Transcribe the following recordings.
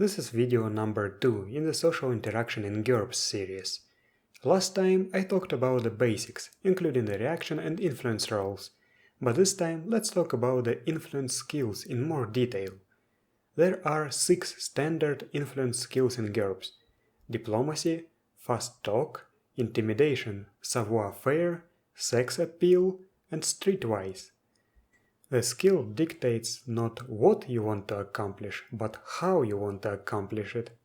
This is video number 2 in the Social Interaction in GURPS series. Last time I talked about the basics, including the reaction and influence roles, but this time let's talk about the influence skills in more detail. There are 6 standard influence skills in GURPS: diplomacy, fast talk, intimidation, savoir-faire, sex appeal, and StreetWise. The skill dictates not what you want to accomplish, but how you want to accomplish it.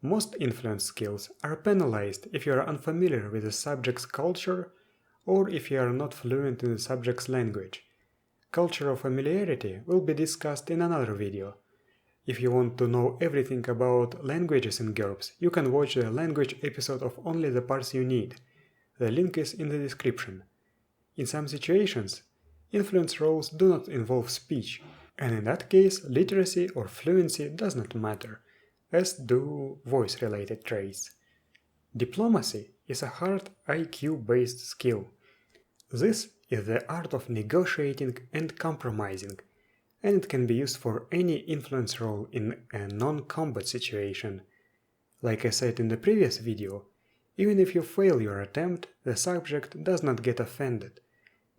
Most influence skills are penalized if you are unfamiliar with the subject's culture or if you are not fluent in the subject's language. Cultural familiarity will be discussed in another video. If you want to know everything about languages in GURPS, you can watch the language episode of only the parts you need. The link is in the description. In some situations, influence roles do not involve speech, and in that case literacy or fluency does not matter, as do voice-related traits. Diplomacy is a hard IQ-based skill. This is the art of negotiating and compromising, and it can be used for any influence role in a non-combat situation. Like I said in the previous video, even if you fail your attempt, the subject does not get offended.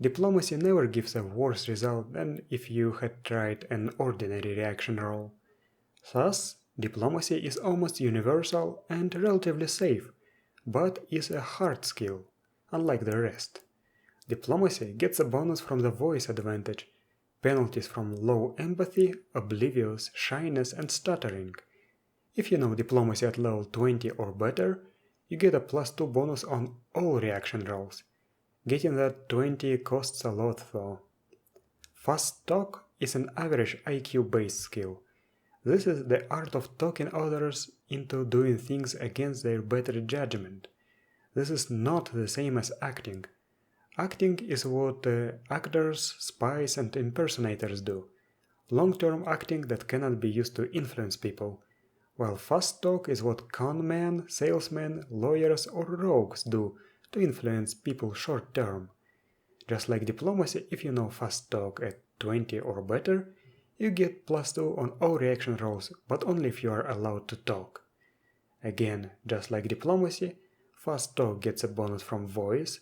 Diplomacy never gives a worse result than if you had tried an ordinary reaction role. Thus, diplomacy is almost universal and relatively safe, but is a hard skill, unlike the rest. Diplomacy gets a bonus from the voice advantage, penalties from low empathy, oblivious, shyness, and stuttering. If you know diplomacy at level 20 or better, you get a +2 bonus on all reaction roles. Getting that 20 costs a lot though. Fast talk is an average IQ-based skill. This is the art of talking others into doing things against their better judgment. This is not the same as acting. Acting is what actors, spies, and impersonators do. Long-term acting that cannot be used to influence people, while fast talk is what con men, salesmen, lawyers, or rogues do to influence people short-term. Just like diplomacy, if you know fast talk at 20 or better, you get +2 on all reaction roles, but only if you are allowed to talk. Again, just like diplomacy, fast talk gets a bonus from voice,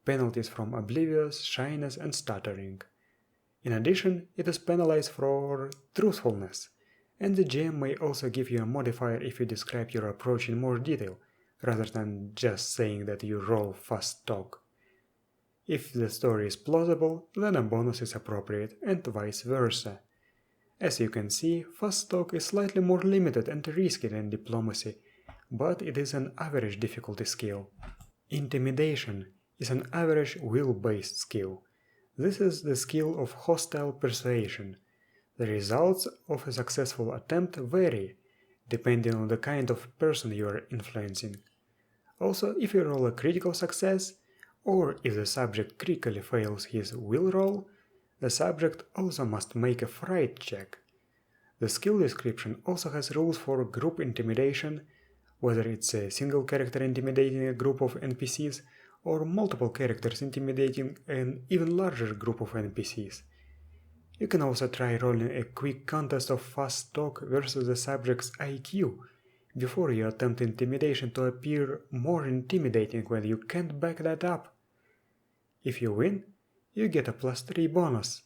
penalties from oblivious, shyness, and stuttering. In addition, it is penalized for truthfulness, and the GM may also give you a modifier if you describe your approach in more detail, rather than just saying that you roll fast talk. If the story is plausible, then a bonus is appropriate, and vice versa. As you can see, fast talk is slightly more limited and risky than diplomacy, but it is an average difficulty skill. Intimidation is an average will-based skill. This is the skill of hostile persuasion. The results of a successful attempt vary, depending on the kind of person you are influencing. Also, if you roll a critical success, or if the subject critically fails his will roll, the subject also must make a fright check. The skill description also has rules for group intimidation, whether it's a single character intimidating a group of NPCs or multiple characters intimidating an even larger group of NPCs. You can also try rolling a quick contest of fast talk versus the subject's IQ before you attempt intimidation to appear more intimidating when you can't back that up. If you win, you get a +3 bonus,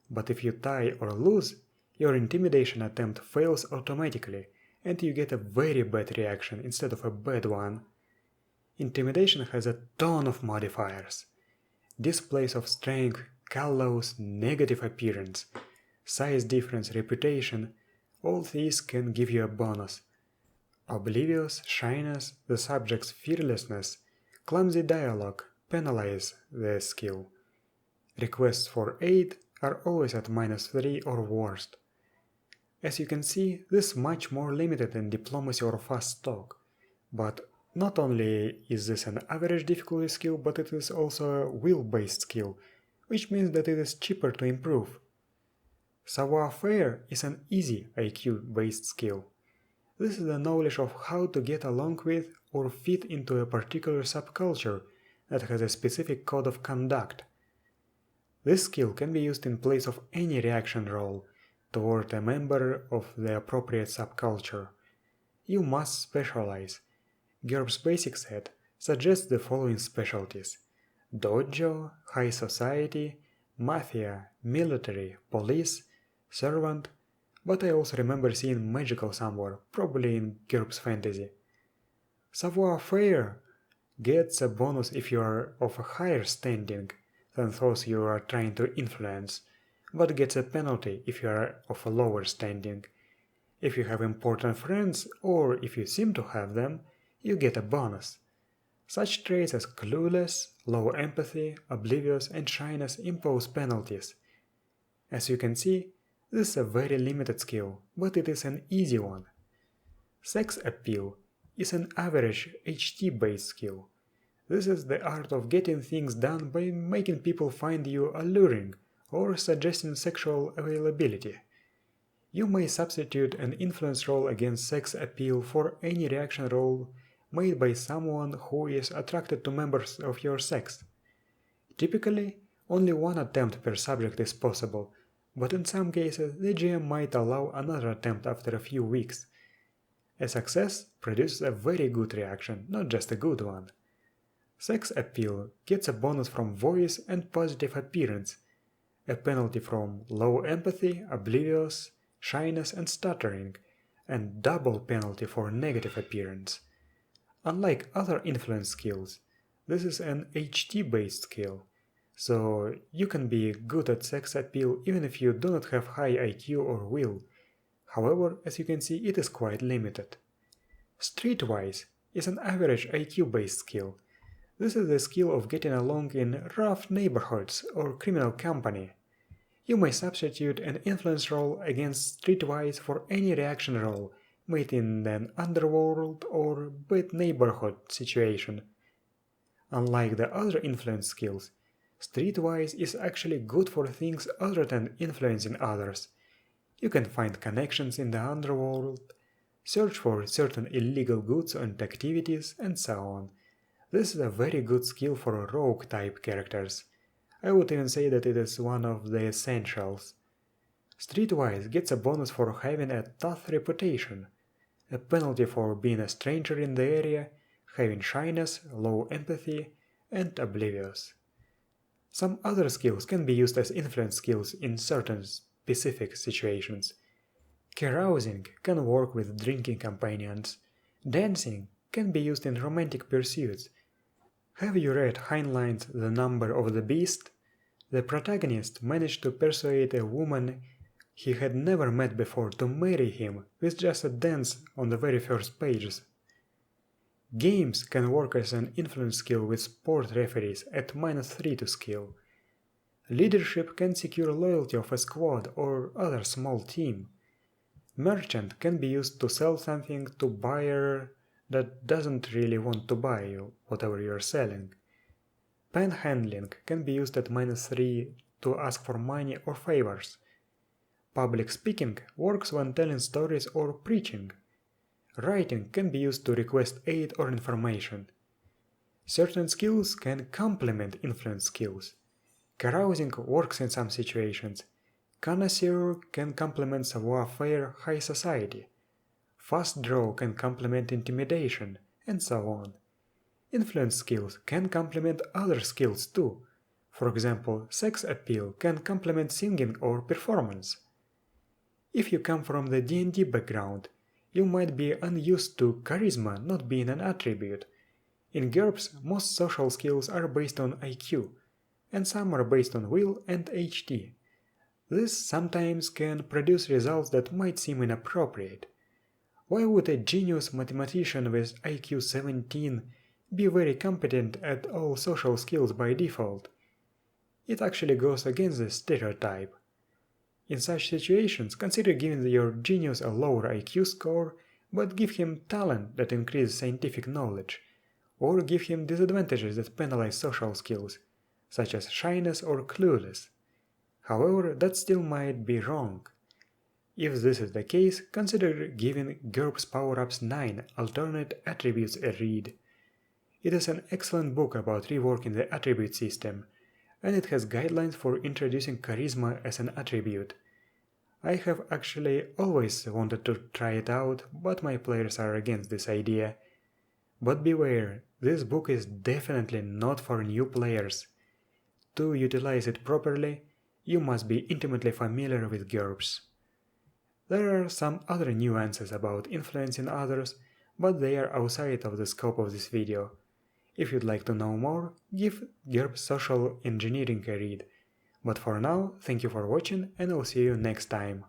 but if you tie or lose, your intimidation attempt fails automatically and you get a very bad reaction instead of a bad one. Intimidation has a ton of modifiers: displays of strength, callous, negative appearance, size difference, reputation. All these can give you a bonus. Oblivious, shyness, the subject's fearlessness, clumsy dialogue penalize the skill. Requests for aid are always at -3 or worst. As you can see, this is much more limited than diplomacy or fast talk, but not only is this an average difficulty skill, but it is also a will-based skill, which means that it is cheaper to improve. Savoir-faire is an easy IQ-based skill. This is the knowledge of how to get along with or fit into a particular subculture that has a specific code of conduct. This skill can be used in place of any reaction role, toward a member of the appropriate subculture. You must specialize. GURPS basic set suggests the following specialties: dojo, high society, mafia, military, police, servant, but I also remember seeing magical somewhere, probably in GURPS fantasy. Savoir-faire gets a bonus if you are of a higher standing than those you are trying to influence, but gets a penalty if you are of a lower standing. If you have important friends, or if you seem to have them, you get a bonus. Such traits as clueless, low empathy, oblivious, and shyness impose penalties. As you can see, this is a very limited skill, but it is an easy one. Sex appeal is an average HT-based skill. This is the art of getting things done by making people find you alluring or suggesting sexual availability. You may substitute an influence roll against sex appeal for any reaction roll made by someone who is attracted to members of your sex. Typically, only one attempt per subject is possible, but in some cases the GM might allow another attempt after a few weeks. A success produces a very good reaction, not just a good one. Sex appeal gets a bonus from voice and positive appearance, a penalty from low empathy, oblivious, shyness and stuttering, and double penalty for negative appearance. Unlike other influence skills, this is an HT-based skill, so you can be good at sex appeal even if you do not have high IQ or will. However, as you can see, it is quite limited. StreetWise is an average IQ-based skill. This is the skill of getting along in rough neighborhoods or criminal company. You may substitute an influence roll against Streetwise for any reaction roll made in an underworld or bad neighborhood situation. Unlike the other influence skills, Streetwise is actually good for things other than influencing others. You can find connections in the underworld, search for certain illegal goods and activities, and so on. This is a very good skill for rogue-type characters. I would even say that it is one of the essentials. Streetwise gets a bonus for having a tough reputation, a penalty for being a stranger in the area, having shyness, low empathy, and oblivious. Some other skills can be used as influence skills in certain specific situations. Carousing can work with drinking companions. Dancing can be used in romantic pursuits. Have you read Heinlein's The Number of the Beast? The protagonist managed to persuade a woman he had never met before to marry him with just a dance on the very first pages. Games can work as an influence skill with sport referees at -3 to skill. Leadership can secure loyalty of a squad or other small team. Merchant can be used to sell something to buyer that doesn't really want to buy whatever you're selling. Panhandling can be used at -3 to ask for money or favors. Public speaking works when telling stories or preaching. Writing can be used to request aid or information. Certain skills can complement influence skills. Carousing works in some situations. Connoisseur can complement savoir-faire high society. Fast draw can complement intimidation, and so on. Influence skills can complement other skills too. For example, sex appeal can complement singing or performance. If you come from the D&D background, you might be unused to charisma not being an attribute. In GURPS, most social skills are based on IQ, and some are based on will and HT. This sometimes can produce results that might seem inappropriate. Why would a genius mathematician with IQ 17 be very competent at all social skills by default? It actually goes against the stereotype. In such situations, consider giving your genius a lower IQ score, but give him talent that increases scientific knowledge, or give him disadvantages that penalize social skills, such as shyness or clueless. However, that still might be wrong. If this is the case, consider giving GURPS Power-Ups 9 alternate attributes a read. It is an excellent book about reworking the attribute system, and it has guidelines for introducing charisma as an attribute. I have actually always wanted to try it out, but my players are against this idea. But beware, this book is definitely not for new players. To utilize it properly, you must be intimately familiar with GURPS. There are some other nuances about influencing others, but they are outside of the scope of this video. If you'd like to know more, give GURPS Social Engineering a read. But for now, thank you for watching and I'll see you next time.